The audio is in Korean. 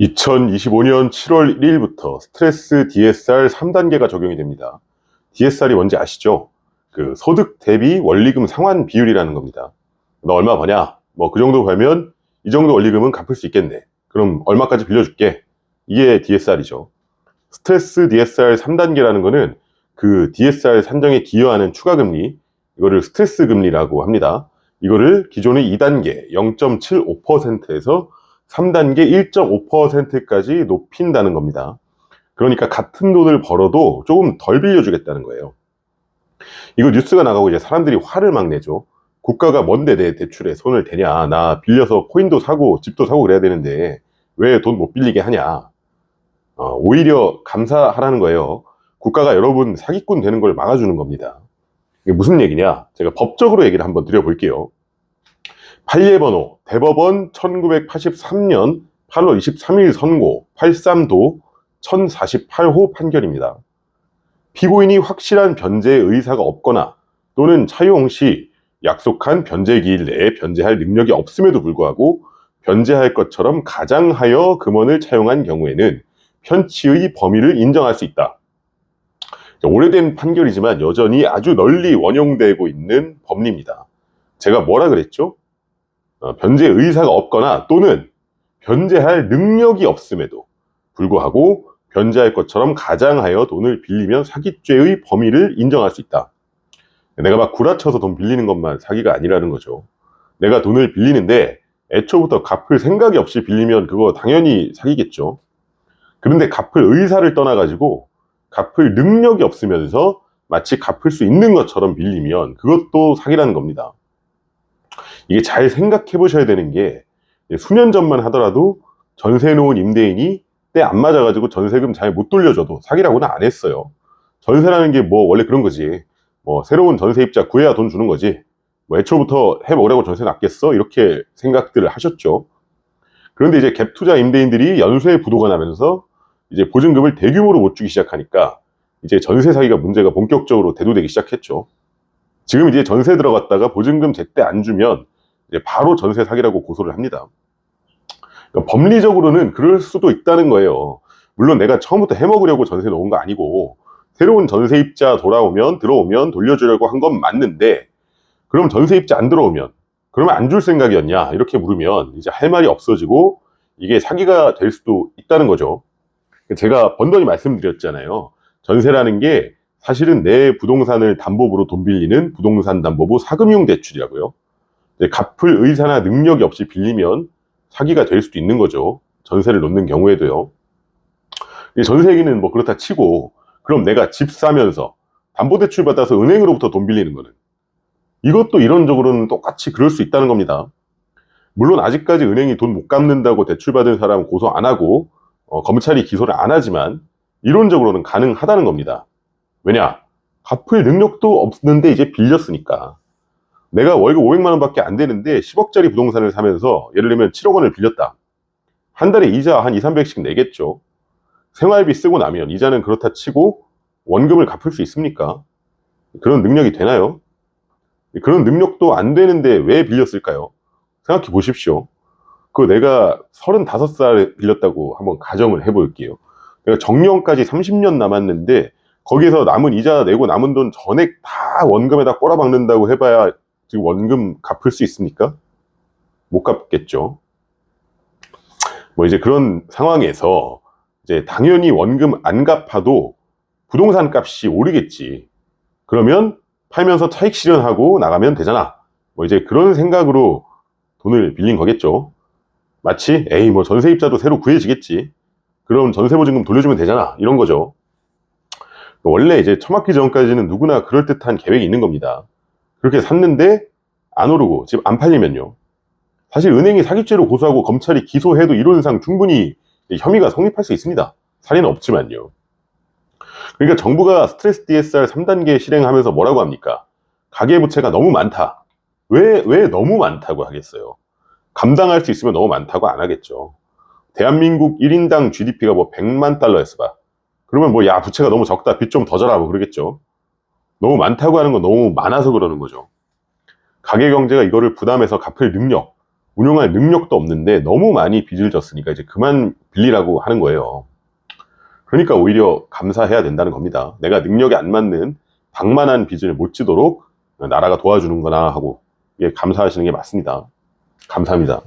2025년 7월 1일부터 스트레스 DSR 3단계가 적용이 됩니다. DSR이 뭔지 아시죠? 그 소득 대비 원리금 상환 비율이라는 겁니다. 너 얼마 버냐? 뭐 그 정도 벌면 이 정도 원리금은 갚을 수 있겠네. 그럼 얼마까지 빌려줄게. 이게 DSR이죠. 스트레스 DSR 3단계라는 거는 그 DSR 산정에 기여하는 추가금리, 이거를 스트레스 금리라고 합니다. 이거를 기존의 2단계 0.75%에서 3단계 1.5%까지 높인다는 겁니다. 그러니까 같은 돈을 벌어도 조금 덜 빌려주겠다는 거예요. 이거 뉴스가 나가고 이제 사람들이 화를 막 내죠. 국가가 뭔데 내 대출에 손을 대냐. 나 빌려서 코인도 사고 집도 사고 그래야 되는데 왜 돈 못 빌리게 하냐. 오히려 감사하라는 거예요. 국가가 여러분 사기꾼 되는 걸 막아주는 겁니다. 이게 무슨 얘기냐. 제가 법적으로 얘기를 한번 드려볼게요. 판례번호 대법원 1983년 8월 23일 선고 83도 1048호 판결입니다. 피고인이 확실한 변제의 의사가 없거나 또는 차용 시 약속한 변제 기일 내에 변제할 능력이 없음에도 불구하고 변제할 것처럼 가장하여 금원을 차용한 경우에는 편취의 범위를 인정할 수 있다. 오래된 판결이지만 여전히 아주 널리 원용되고 있는 법리입니다. 제가 뭐라 그랬죠? 변제 의사가 없거나 또는 변제할 능력이 없음에도 불구하고 변제할 것처럼 가장하여 돈을 빌리면 사기죄의 범위를 인정할 수 있다. 내가 막 구라쳐서 돈 빌리는 것만 사기가 아니라는 거죠. 내가 돈을 빌리는데 애초부터 갚을 생각이 없이 빌리면 그거 당연히 사기겠죠. 그런데 갚을 의사를 떠나가지고 갚을 능력이 없으면서 마치 갚을 수 있는 것처럼 빌리면 그것도 사기라는 겁니다. 이게 잘 생각해 보셔야 되는 게 수년 전만 하더라도 전세 놓은 임대인이 때 안 맞아가지고 전세금 잘 못 돌려줘도 사기라고는 안 했어요. 전세라는 게 뭐 원래 그런 거지. 뭐 새로운 전세입자 구해야 돈 주는 거지. 뭐 애초부터 해먹으라고 전세 놨겠어? 이렇게 생각들을 하셨죠. 그런데 이제 갭 투자 임대인들이 연쇄 부도가 나면서 이제 보증금을 대규모로 못 주기 시작하니까 이제 전세 사기가 문제가 본격적으로 대두되기 시작했죠. 지금 이제 전세 들어갔다가 보증금 제때 안 주면 이제 바로 전세 사기라고 고소를 합니다. 그러니까 법리적으로는 그럴 수도 있다는 거예요. 물론 내가 처음부터 해먹으려고 전세 놓은 거 아니고 새로운 전세입자 들어오면 돌려주려고 한 건 맞는데 그럼 전세입자 안 들어오면 그러면 안 줄 생각이었냐 이렇게 물으면 이제 할 말이 없어지고 이게 사기가 될 수도 있다는 거죠. 제가 번번이 말씀드렸잖아요. 전세라는 게 사실은 내 부동산을 담보부로 돈 빌리는 부동산 담보부 사금융 대출이라고요. 갚을 의사나 능력이 없이 빌리면 사기가 될 수도 있는 거죠. 전세를 놓는 경우에도요. 전세 얘기는 뭐 그렇다 치고 그럼 내가 집 사면서 담보대출 받아서 은행으로부터 돈 빌리는 거는 이것도 이론적으로는 똑같이 그럴 수 있다는 겁니다. 물론 아직까지 은행이 돈 못 갚는다고 대출받은 사람 고소 안 하고 검찰이 기소를 안 하지만 이론적으로는 가능하다는 겁니다. 왜냐? 갚을 능력도 없는데 이제 빌렸으니까. 내가 월급 500만 원밖에 안 되는데 10억짜리 부동산을 사면서 예를 들면 7억 원을 빌렸다. 한 달에 이자 한 2, 300씩 내겠죠. 생활비 쓰고 나면 이자는 그렇다 치고 원금을 갚을 수 있습니까? 그런 능력이 되나요? 그런 능력도 안 되는데 왜 빌렸을까요? 생각해 보십시오. 그 내가 35살에 빌렸다고 한번 가정을 해볼게요. 내가 정년까지 30년 남았는데 거기서 남은 이자 내고 남은 돈 전액 다 원금에다 꼬라박는다고 해봐야 지금 원금 갚을 수 있습니까? 못 갚겠죠. 뭐 이제 그런 상황에서 이제 당연히 원금 안 갚아도 부동산 값이 오르겠지. 그러면 팔면서 차익 실현하고 나가면 되잖아. 뭐 이제 그런 생각으로 돈을 빌린 거겠죠. 마치 에이 뭐 전세입자도 새로 구해지겠지. 그럼 전세보증금 돌려주면 되잖아. 이런 거죠. 원래 이제 처맞기 전까지는 누구나 그럴듯한 계획이 있는 겁니다. 그렇게 샀는데 안 오르고 집 안 팔리면요. 사실 은행이 사기죄로 고소하고 검찰이 기소해도 이론상 충분히 혐의가 성립할 수 있습니다. 사례는 없지만요. 그러니까 정부가 스트레스 DSR 3단계 실행하면서 뭐라고 합니까? 가계부채가 너무 많다. 왜 너무 많다고 하겠어요? 감당할 수 있으면 너무 많다고 안 하겠죠. 대한민국 1인당 GDP가 뭐 100만 달러였어 봐. 그러면 뭐 야 부채가 너무 적다. 빚 좀 더 져라 뭐 그러겠죠. 너무 많다고 하는 건 너무 많아서 그러는 거죠. 가계경제가 이거를 부담해서 갚을 능력 운용할 능력도 없는데 너무 많이 빚을 졌으니까 이제 그만 빌리라고 하는 거예요. 그러니까 오히려 감사해야 된다는 겁니다. 내가 능력에 안 맞는 방만한 빚을 못 지도록 나라가 도와주는 거나 하고, 예, 감사하시는 게 맞습니다. 감사합니다.